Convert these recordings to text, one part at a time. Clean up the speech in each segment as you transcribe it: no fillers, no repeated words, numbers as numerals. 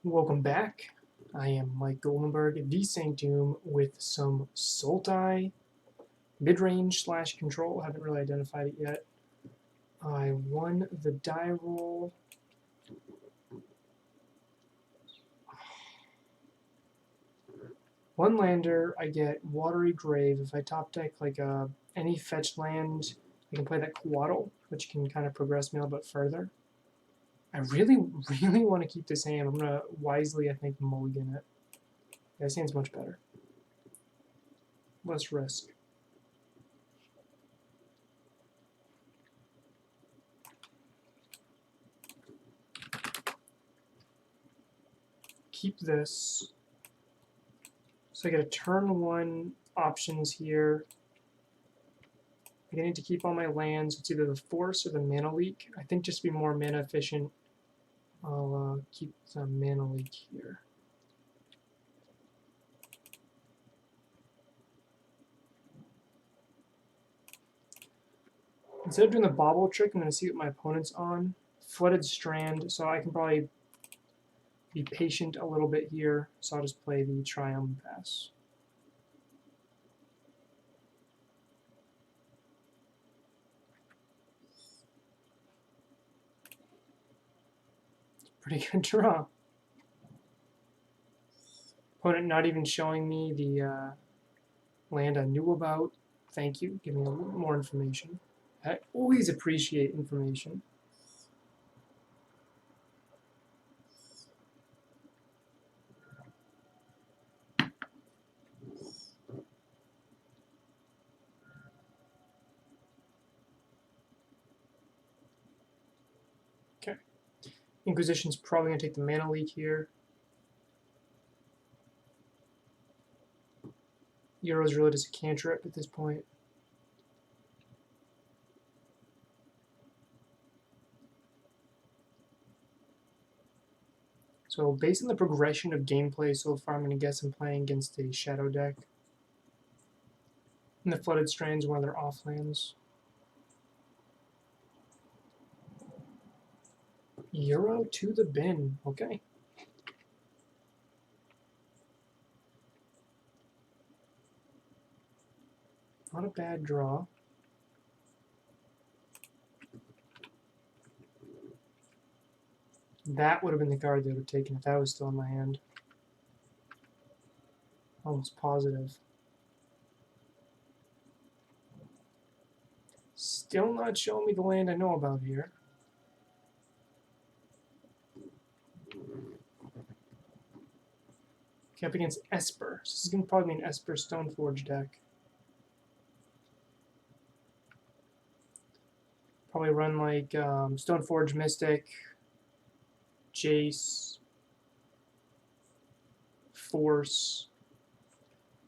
Welcome back. I am Mike Goldenberg, the Sanctum, with some Sultai mid-range slash control. Haven't really identified it yet. I won the die roll. One lander, I get Watery Grave. If I top deck like any fetch land, I can play that Quaddle, which can kind of progress me a little bit further. I really want to keep this hand. I'm going to wisely, I think, mulligan it. Yeah, this hand's much better. Less risk. Keep this. So I get a turn 1 options here. I need to keep all my lands. It's either the Force or the Mana Leak. I think just to be more mana efficient, I'll keep the Mana Leak here. Instead of doing the bobble trick, I'm going to see what my opponent's on. Flooded Strand, so I can probably be patient a little bit here. So I'll just play the Triumph Pass. Pretty good draw. Opponent not even showing me the land I knew about. Thank you. Give me a little more information. I always appreciate information. Okay. Inquisition's probably going to take the Mana Leak here. Euro's really just a cantrip at this point. So based on the progression of gameplay so far, I'm going to guess I'm playing against a Shadow deck. And the Flooded Strand's one of their offlands. Euro to the bin. Okay. Not a bad draw. That would have been the card they would have taken if that was still in my hand. Almost positive. Still not showing me the land I know about here. Okay, up against Esper. So this is going to probably be an Esper Stoneforge deck. Probably run like Stoneforge Mystic, Jace, Force.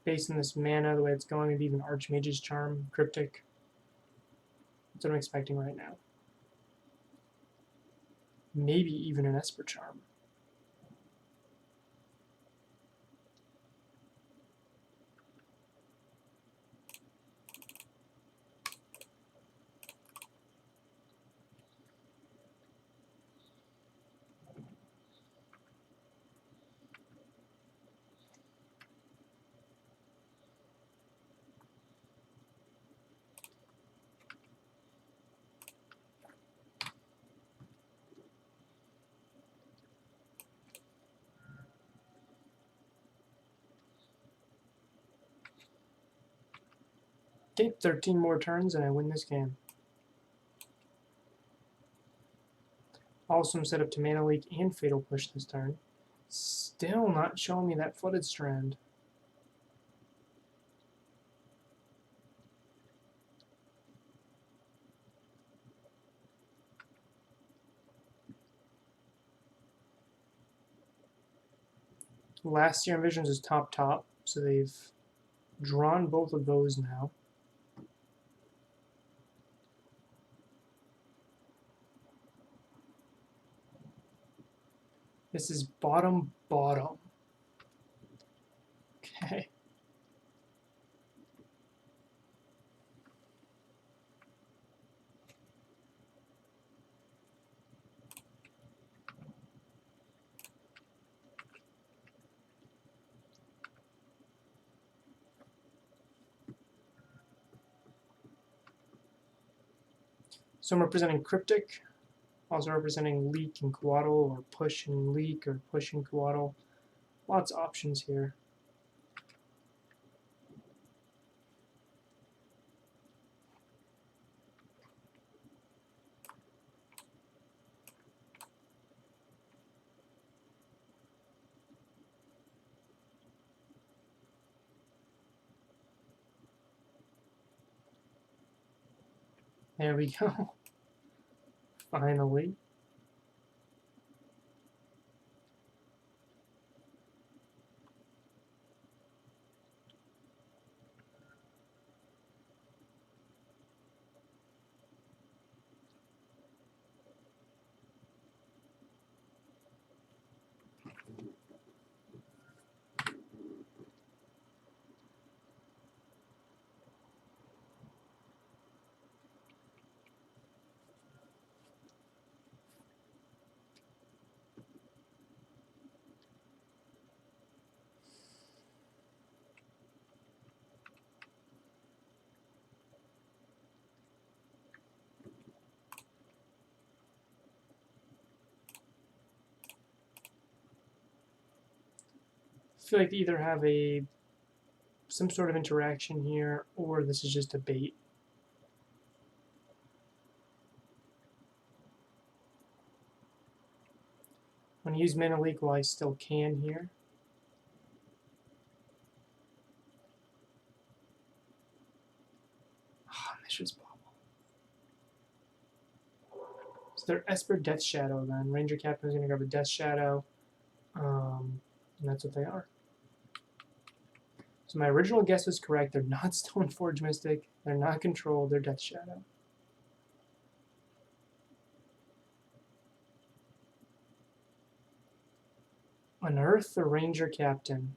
Based on this mana, the way it's going, maybe even Archmage's Charm, Cryptic. That's what I'm expecting right now. Maybe even an Esper Charm. Okay, 13 more turns and I win this game. Also, I'm set up to Mana Leak and Fatal Push this turn. Still not showing me that Flooded Strand. Last year in Visions is top, so they've drawn both of those now. This is bottom. Okay. So I'm representing Cryptic, also representing Leak and Coatl, or Push and Leak, or Push and Coatl. Lots of options here. There we go. Finally. I feel like they either have some sort of interaction here, or this is just a bait. When I use Mana Leak while I still can here. Ah, Mishra's Bauble. So they're Esper Death Shadow then. Ranger Captain is going to grab a Death Shadow. And that's what they are. So my original guess was correct. They're not Stoneforge Mystic. They're not Control. They're Death Shadow. Unearth the Ranger Captain.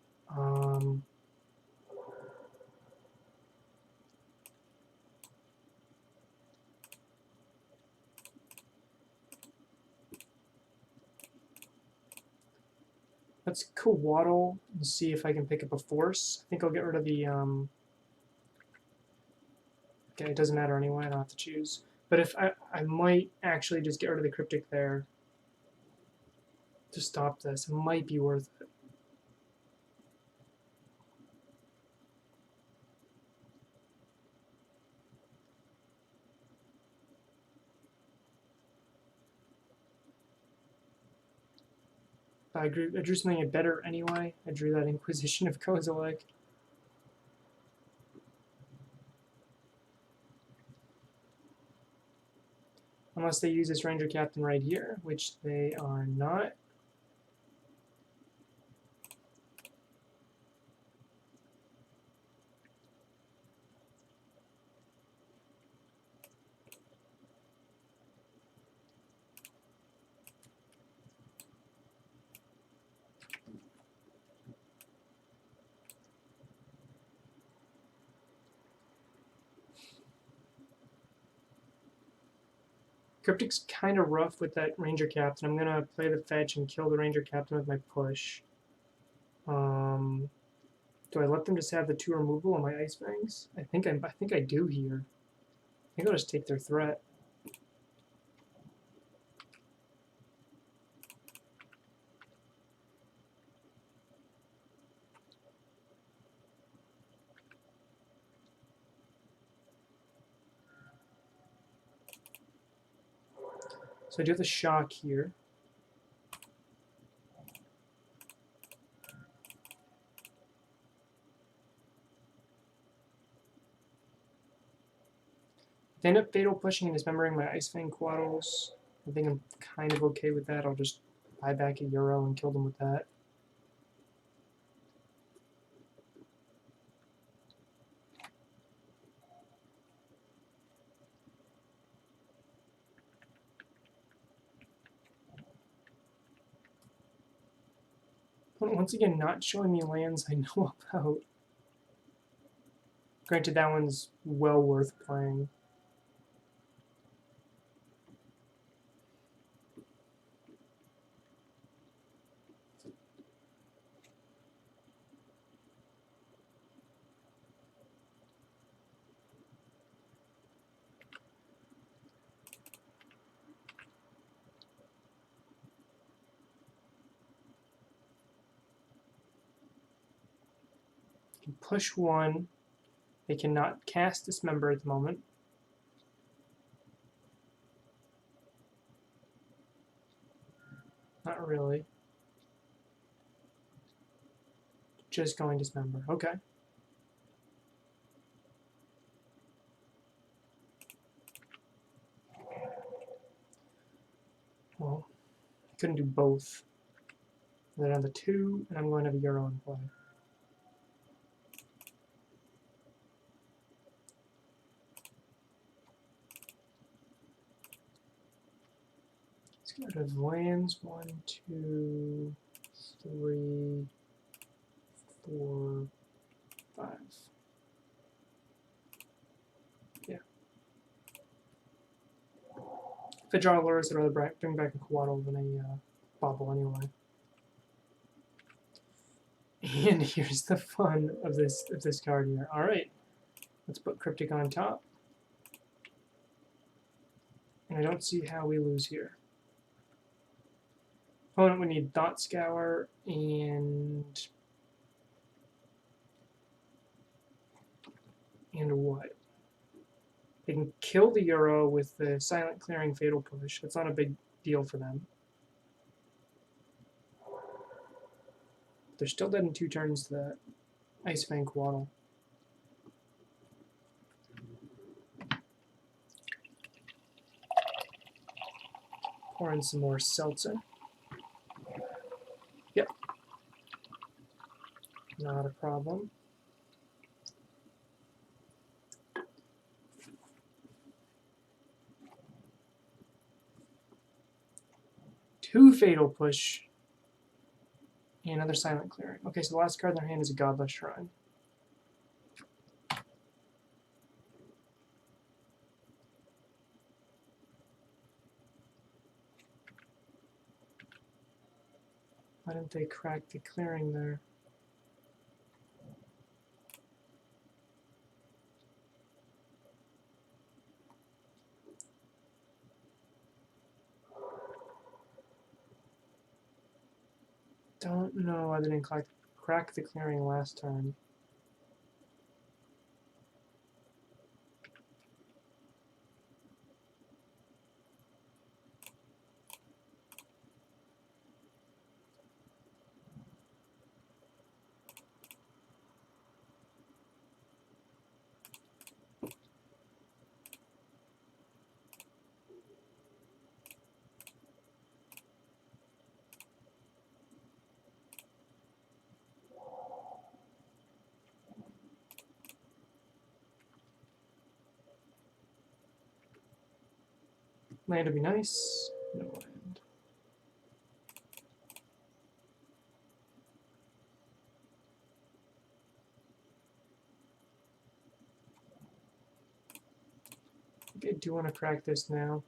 Let's Coatl and see if I can pick up a Force. I think I'll get rid of the... Okay, it doesn't matter anyway. I don't have to choose. But if I might actually just get rid of the Cryptic there to stop this. It might be worth it. I drew something better anyway. I drew that Inquisition of Kozilek. Unless they use this Ranger Captain right here, which they are not. Cryptic's kind of rough with that Ranger Captain. I'm going to play the fetch and kill the Ranger Captain with my push. Do I let them just have the 2 removal on my Ice Fangs? I think I do here. I think I'll just take their threat. So I do have the shock here. If I end up fatal pushing and dismembering my Ice Fang Coatls, I think I'm kind of okay with that. I'll just buy back a Euro and kill them with that. But once again, not showing me lands I know about. Granted, that one's well worth playing. can push one. They cannot cast Dismember at the moment. Not really. Just going Dismember. Okay. Well, I couldn't do both. Then I have the 2, and I'm going to have a Euro in play. Let's get rid of lands. 1, 2, 3, 4, 5. Yeah. If I draw a Lurrus, I'd rather bring back a Quaddle than a Bobble anyway. And here's the fun of this card here. All right, let's put Cryptic on top. And I don't see how we lose here. Opponent would need Thought Scour and what? They can kill the Euro with the Silent Clearing Fatal Push. That's not a big deal for them. They're still dead in 2 turns to that Ice Fang Quaddle. Pour in some more seltzer. Yep. Not a problem. Two Fatal Push. And another Silent Clearing. Okay, so the last card in their hand is a Godless Shrine. Why didn't they crack the clearing there? Don't know why they didn't crack the clearing last turn. Land would be nice. No land. I do want to crack this now.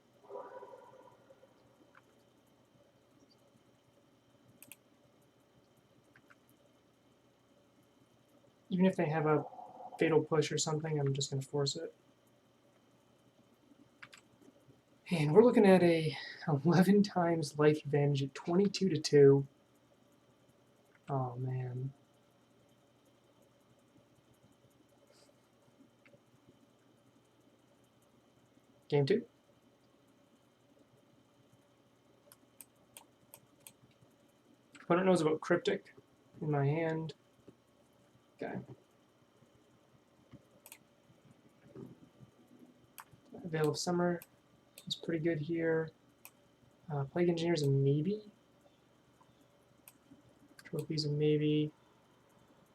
Even if they have a Fatal Push or something, I'm just going to force it. And we're looking at a 11 times life advantage at 22-2. Oh, man. Game 2. Opponent knows about Cryptic in my hand. Okay. Veil of Summer is pretty good here. Plague Engineer's a maybe. Trophy's a maybe.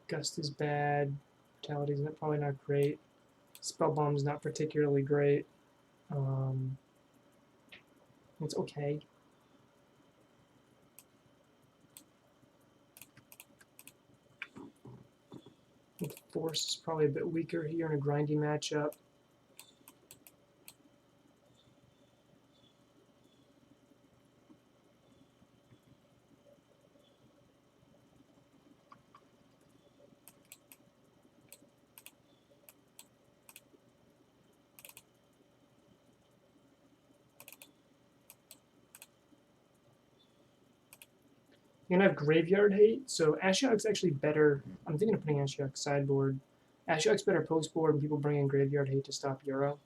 Gust is bad. Vitality's probably not great. Spellbomb's not particularly great. It's okay. I think Force is probably a bit weaker here in a grindy matchup. I'm gonna have Graveyard Hate, so Ashiok's actually better. I'm thinking of putting Ashiok sideboard. Ashiok's better post board when people bring in Graveyard Hate to stop Euro.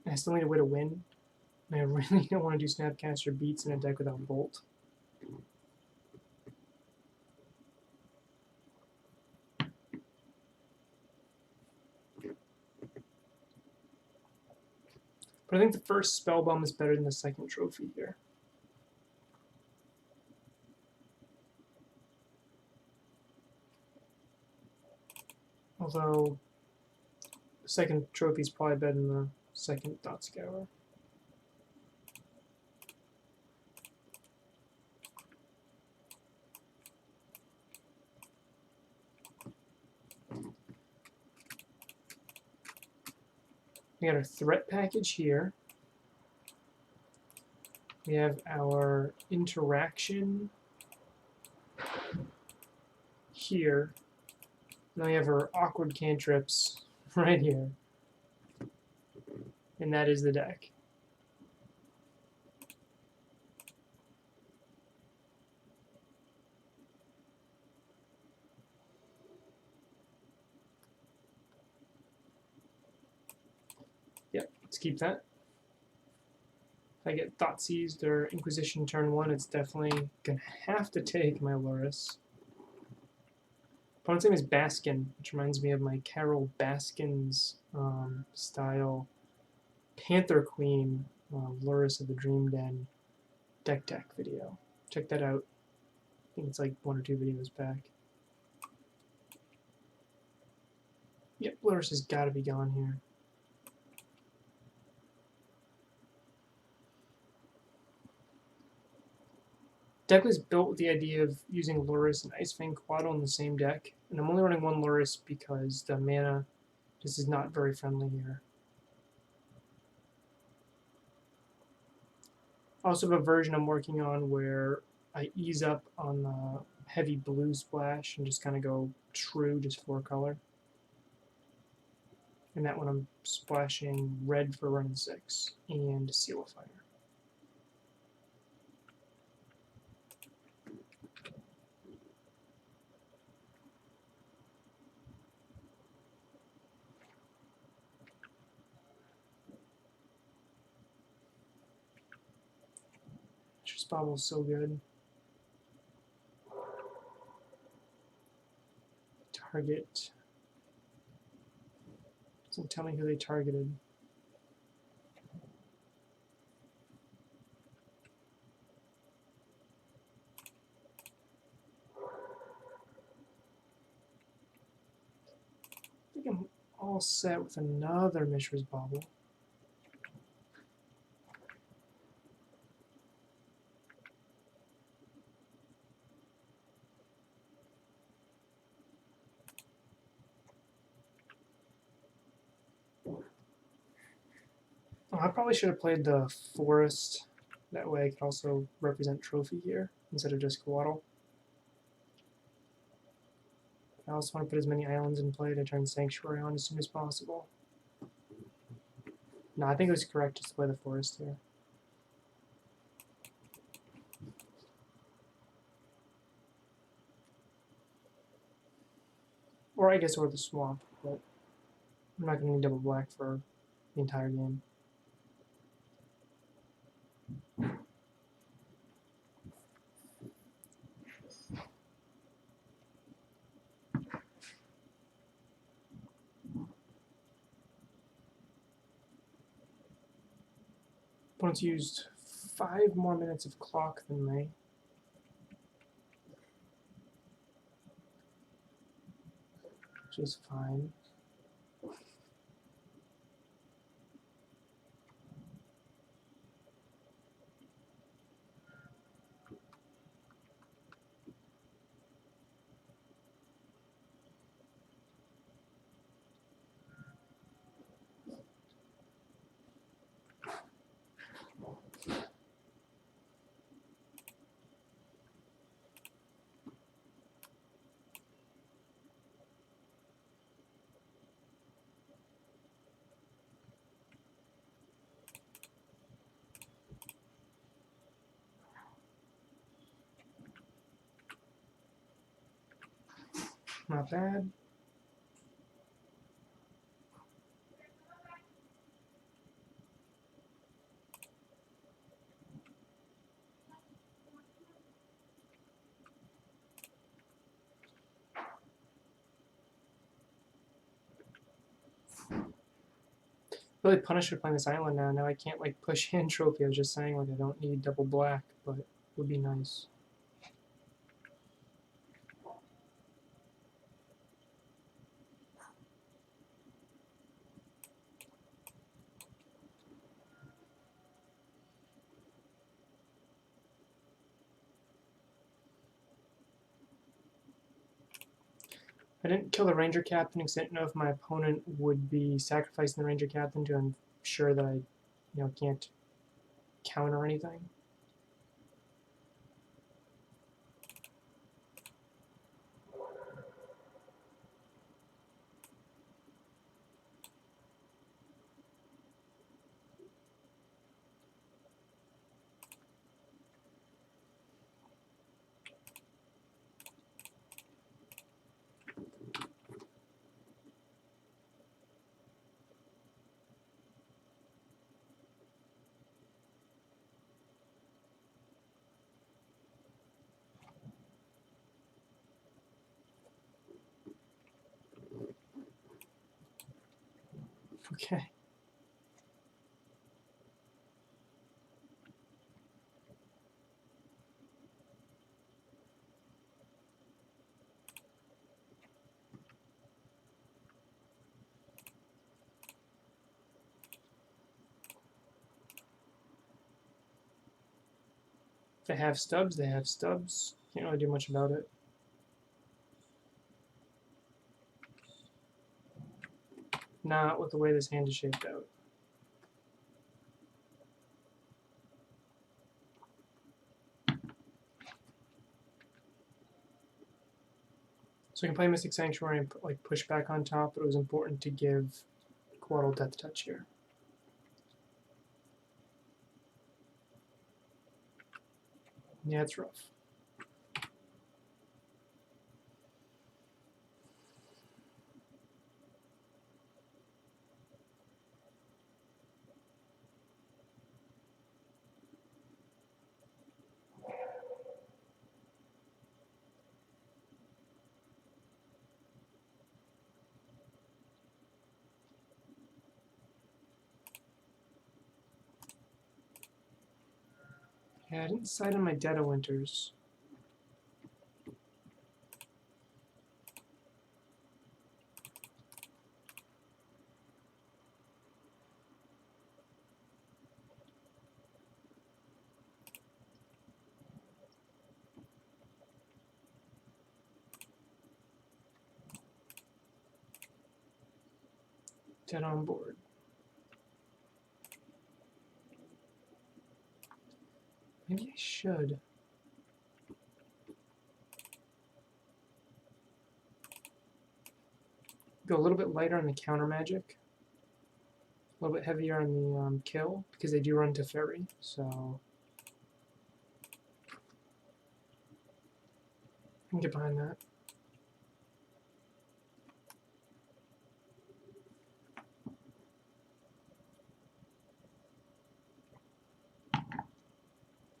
And I still need a way to win. And I really don't want to do Snapcaster Beats in a deck without Bolt. But I think the first Spell Bomb is better than the second trophy here. Although, the second trophy is probably better than the second Thought Scour. We got our threat package here. We have our interaction here. And then we have our awkward cantrips right here. And that is the deck. Yep, let's keep that. If I get Thought Seized or Inquisition turn 1, it's definitely going to have to take my Lurrus. Opponent's name is Baskin, which reminds me of my Carol Baskin's style Panther Queen, Lurrus of the Dream Den deck tech video. Check that out. I think it's like 1 or 2 videos back. Yep, Lurrus has got to be gone here. Deck was built with the idea of using Lurrus and Ice Fang Quaddle in the same deck, and I'm only running 1 Lurrus because the mana just is not very friendly here. I also have a version I'm working on where I ease up on the heavy blue splash and just kind of go true, just 4 color. And that one I'm splashing red for running 6 and Seal of Fire. Bobble's so good. Target. Doesn't tell me who they targeted. I think I'm all set with another Mishra's Bobble. Oh, I probably should have played the Forest. That way I could also represent Trophy here instead of just Coatl. I also want to put as many islands in play to turn Sanctuary on as soon as possible. No, I think it was correct just to play the Forest here. Or I guess or the Swamp, but I'm not going to need double black for the entire game. Opponents used 5 more minutes of clock than me. Which is fine. Not bad. Really punished for playing this island now. Now I can't like push hand trophy. I was just saying like I don't need double black, but it would be nice. I didn't kill the ranger captain because I didn't know if my opponent would be sacrificing the ranger captain to ensure that I, can't counter anything. Okay. They have stubs. They have stubs. Can't really do much about it. Not with the way this hand is shaped out. So I can play Mystic Sanctuary and like push back on top, but it was important to give Quaddle Death Touch here. Yeah, it's rough. Yeah, I didn't decide on my Dead of Winters. Dead on board. Maybe I should. Go a little bit lighter on the counter magic. A little bit heavier on the kill, because they do run Teferi, so I can get behind that.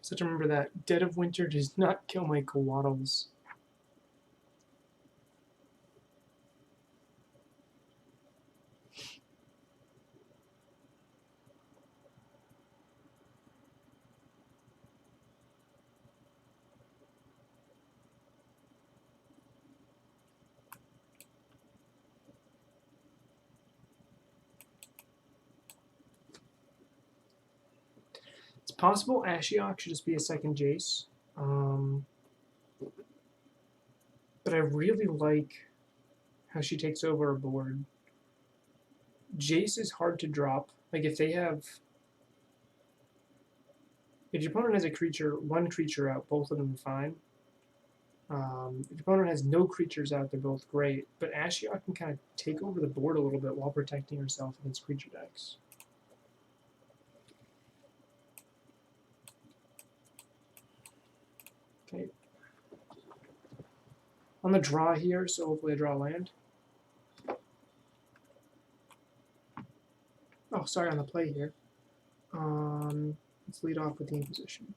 So to remember that Dead of Winter does not kill my Coatls. It's possible Ashiok should just be a second Jace. But I really like how she takes over a board. Jace is hard to drop. Like if your opponent has a creature, one creature out, both of them are fine. If your opponent has no creatures out, they're both great. But Ashiok can kind of take over the board a little bit while protecting herself against creature decks. Okay. On the draw here, so hopefully I draw land. Oh, sorry, on the play here. Let's lead off with the Inquisition.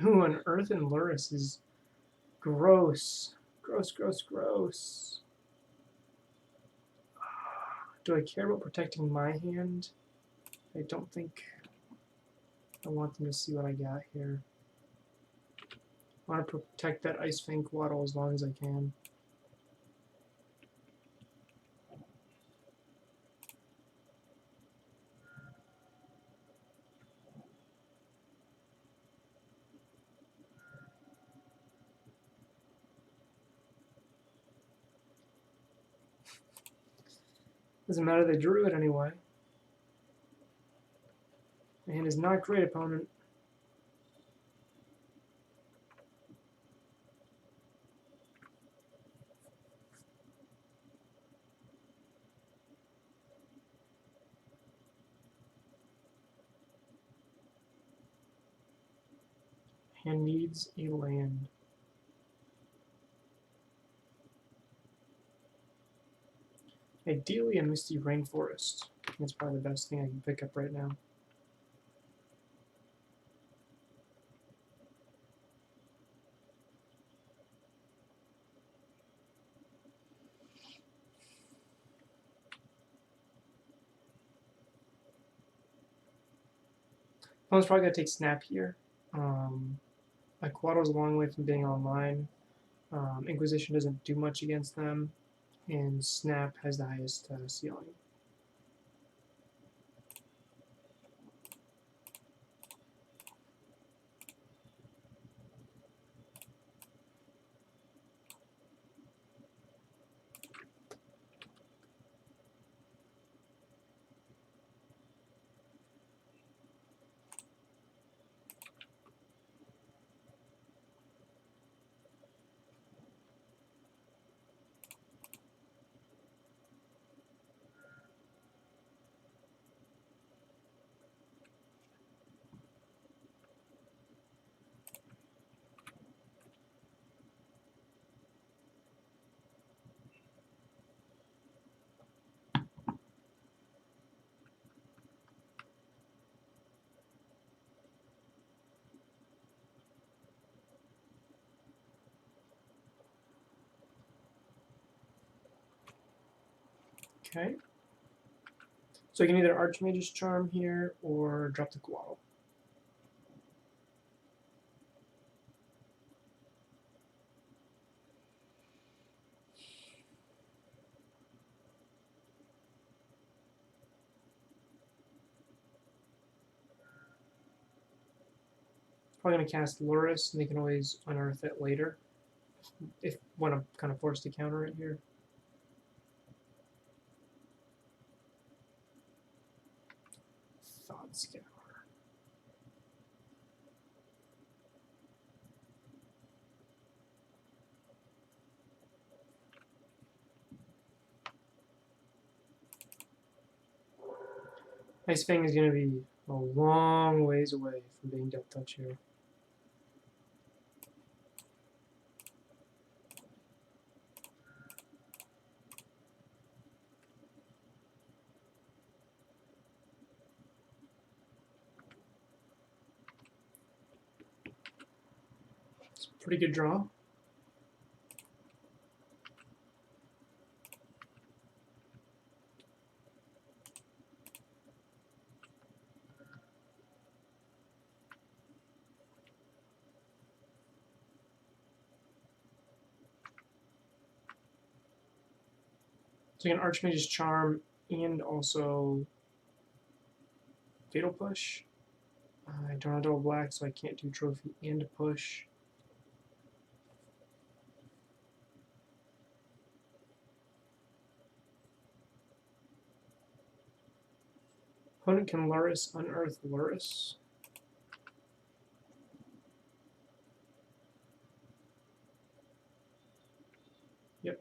Ooh, an Earth and Luris is gross. Gross, gross, gross. Do I care about protecting my hand? I don't think I want them to see what I got here. I want to protect that Ice Fang Waddle as long as I can. Doesn't matter, they drew it anyway. My hand is not great, opponent. Hand needs a land. Ideally, a Misty Rainforest. That's probably the best thing I can pick up right now. Opponent's probably going to take Snap here. Like Waddle's a long way from being online. Inquisition doesn't do much against them, and Snap has the highest ceiling. Okay. So I can either Archmage's Charm here or drop the Waddle. Probably going to cast Luris, and they can always unearth it later if when I'm kind of forced to counter it here. Thought Scour. Ice Fang is going to be a long ways away from being Death Touch here. It's a pretty good draw. So you can Archmage's Charm and also Fatal Push. I don't have double black, so I can't do Trophy and Push. Opponent can Luris, unearth Luris. Yep.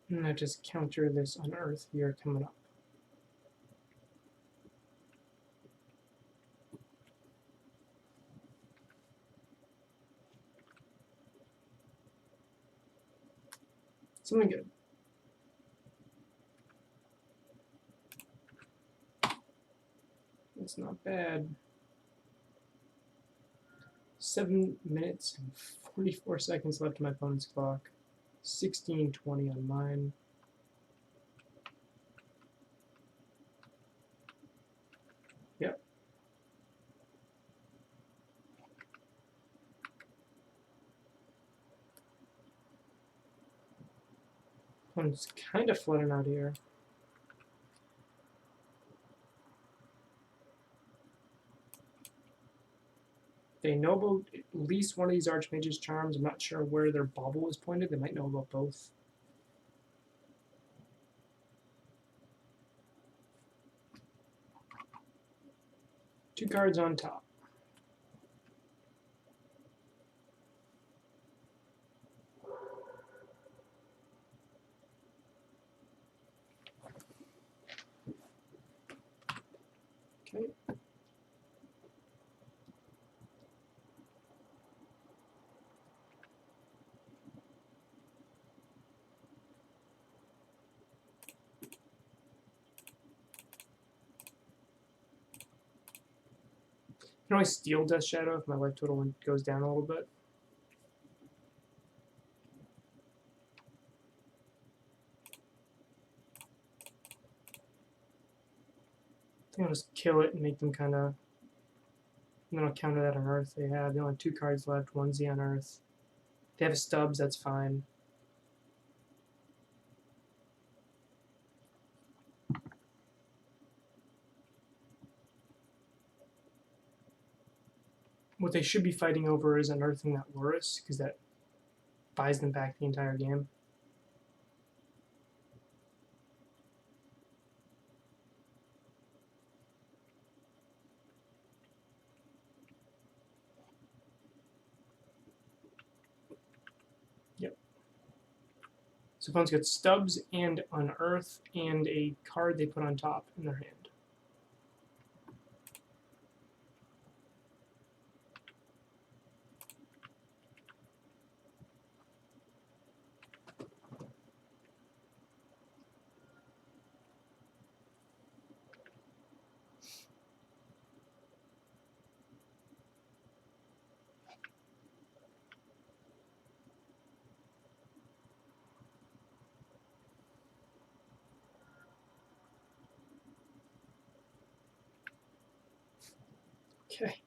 And I just counter this unearth here coming up. Something good. It's not bad. 7 minutes and 44 seconds left on my opponent's clock. 16:20 on mine. Yep. Opponent's kind of flooding out here. They know about at least one of these Archmage's charms. I'm not sure where their bauble is pointed. They might know about both. Two cards on top. Okay. I can always steal Death Shadow if my life total goes down a little bit. I think I'll just kill it and make them kind of... And then I'll counter that unearth they have. They only have 2 cards left. One's the unearth. They have stubs, that's fine. What they should be fighting over is unearthing that Loris, because that buys them back the entire game. Yep. So opponents get stubs and unearth and a card they put on top in their hand. Okay.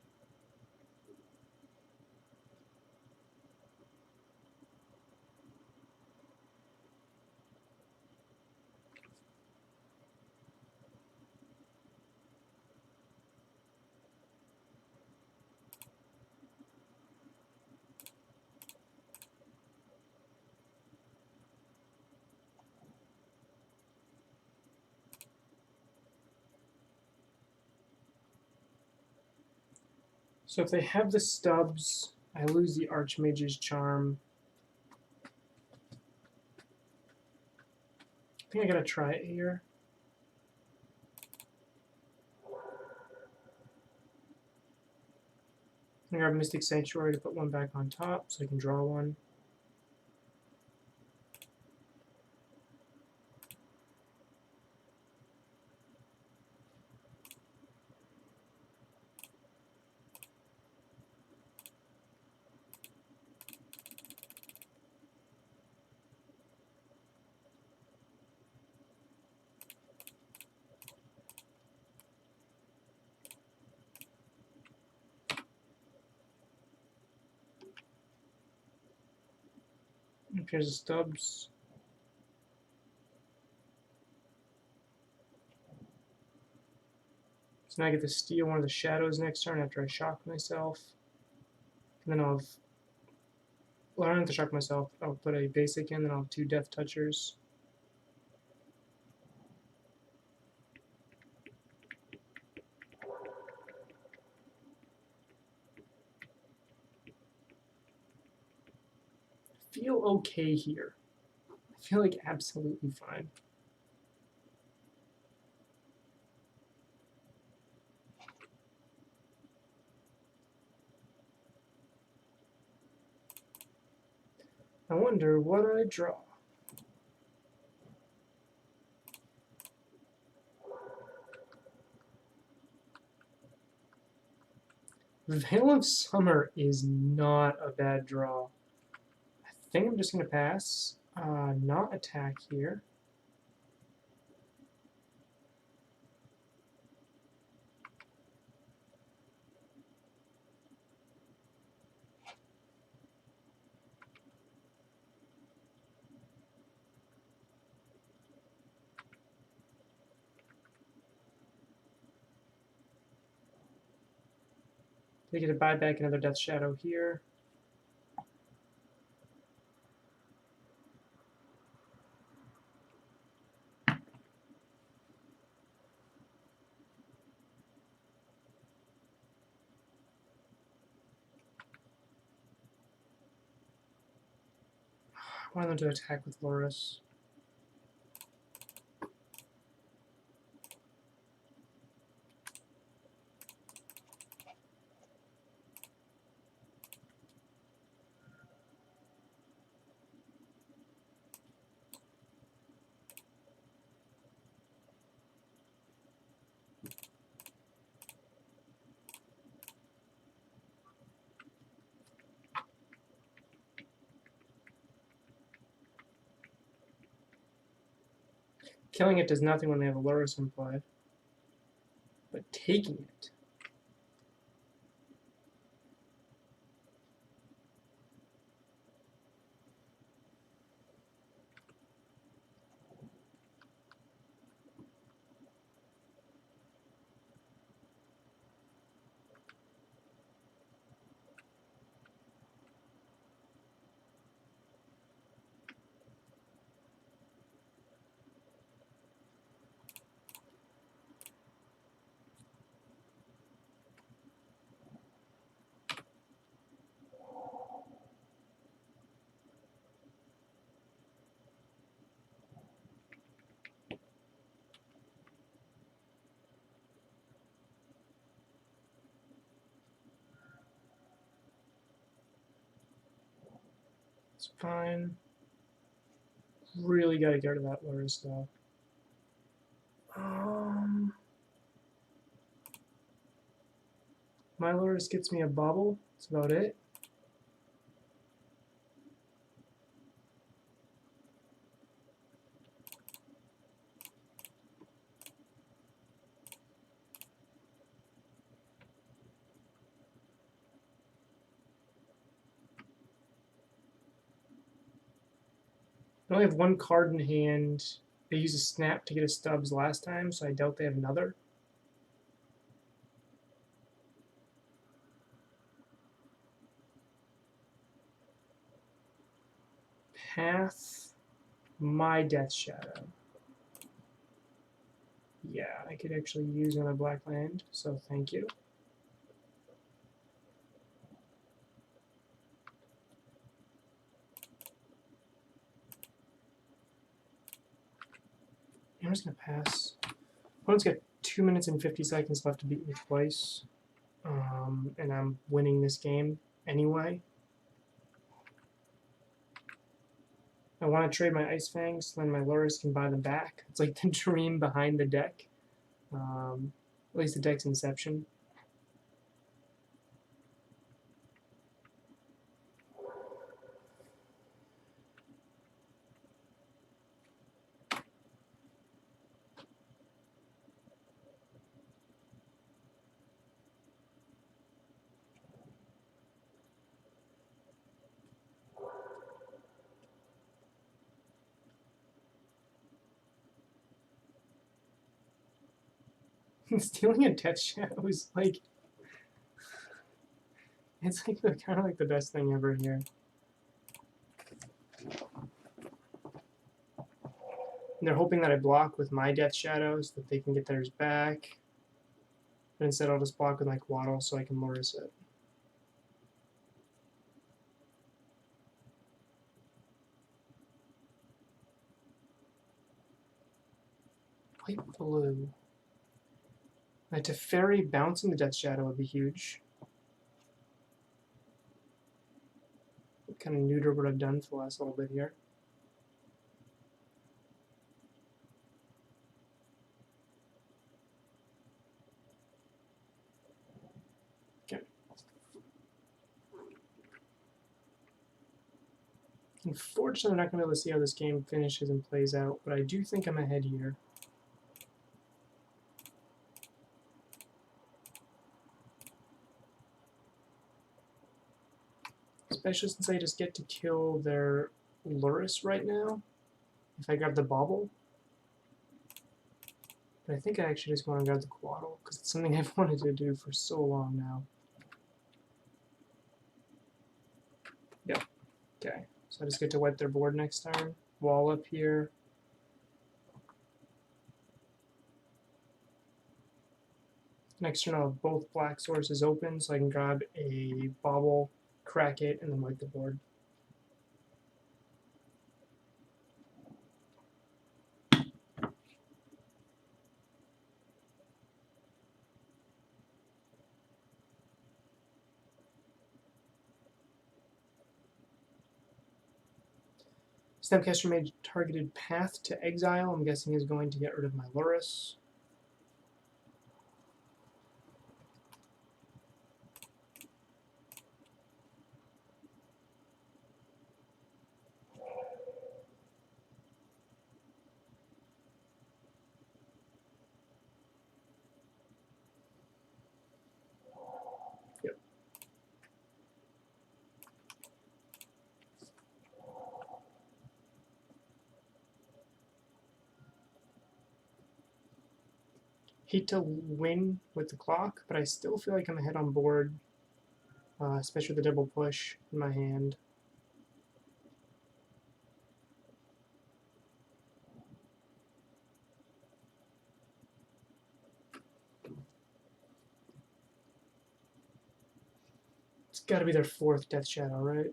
So if they have the stubs, I lose the Archmage's charm. I think I gotta try it here. I'm gonna grab Mystic Sanctuary to put one back on top so I can draw one. Here's the stubs. So now I get to steal one of the shadows next turn after I shock myself. And then I'll have... Well, I don't have to shock myself. I'll put a basic in, then I'll have 2 Death Touchers. Feel okay here. I feel like absolutely fine. I wonder what I draw. Veil of Summer is not a bad draw. I think I'm just going to pass. Not attack here. They get to buy back another Death Shadow here. I want them to attack with Loris. Killing it does nothing when they have a Loris in play. But taking it... It's fine. Really got to get rid of that Loris, though. My Loris gets me a bubble. That's about it. I only have 1 card in hand. They used a snap to get a Stubbs last time, so I doubt they have another. Path my Death Shadow. Yeah, I could actually use another black land, so thank you. I'm just going to pass. Opponent's got 2 minutes and 50 seconds left to beat me twice. And I'm winning this game anyway. I want to trade my Ice Fangs, so then my Loris can buy them back. It's like the dream behind the deck. At least the deck's inception. Stealing a Death Shadow is like... It's like kind of like the best thing ever here. And they're hoping that I block with my Death Shadow so that they can get theirs back. But instead I'll just block with my Quaddle so I can Loris it. White blue. My Teferi bouncing the Death Shadow would be huge. What kind of neuter would I've done for the last little bit here? Okay. Unfortunately, I'm not going to be able to see how this game finishes and plays out, but I do think I'm ahead here. Especially since I just get to kill their Loris right now, if I grab the Bauble. But I think I actually just want to grab the Quaddle, because it's something I've wanted to do for so long now. Yep. Okay. So I just get to wipe their board next turn. Wall up here. Next turn I'll have both black sources open, so I can grab a Bauble, crack it, and then wipe the board. Snapcaster made targeted path to exile. I'm guessing is going to get rid of my Loris. Yep. Hate to win with the clock, but I still feel like I'm ahead on board, especially with the double push in my hand. It's got to be their fourth Death Shadow, right?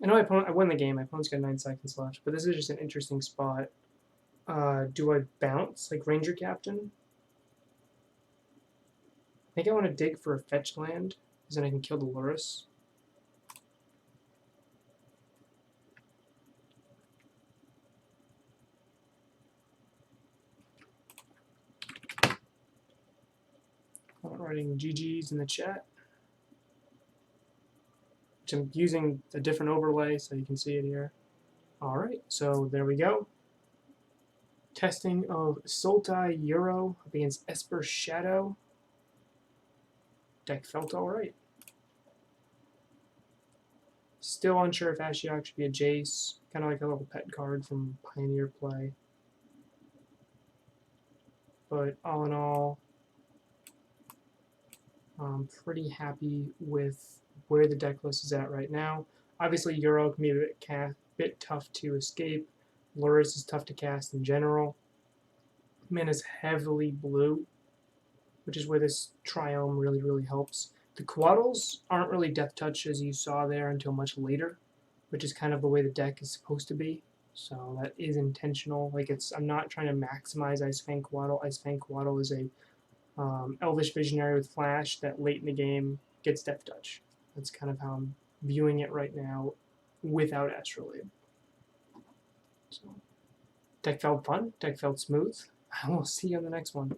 I know I won the game. My opponent's got 9 seconds left, but this is just an interesting spot. Do I bounce like Ranger Captain? I think I want to dig for a fetch land, because then I can kill the Loris. I'm writing GG's in the chat. Which I'm using a different overlay so you can see it here. Alright, so there we go. Testing of Sultai Euro up against Esper Shadow. Deck felt alright. Still unsure if Ashiok should be a Jace. Kind of like a little pet card from Pioneer play. But all in all, I'm pretty happy with where the deck list is at right now. Obviously, Euro can be a bit tough to escape. Loris is tough to cast in general. Mana's heavily blue, which is where this Triome really helps. The Quaddles aren't really Death Touch as you saw there until much later, which is kind of the way the deck is supposed to be. So that is intentional. Like I'm not trying to maximize Ice Fang Quaddle. Ice Fang Quaddle is a Elvish Visionary with Flash that late in the game gets Death Touch. That's kind of how I'm viewing it right now without Astrolabe. So, deck felt fun, deck felt smooth. I will see you on the next one.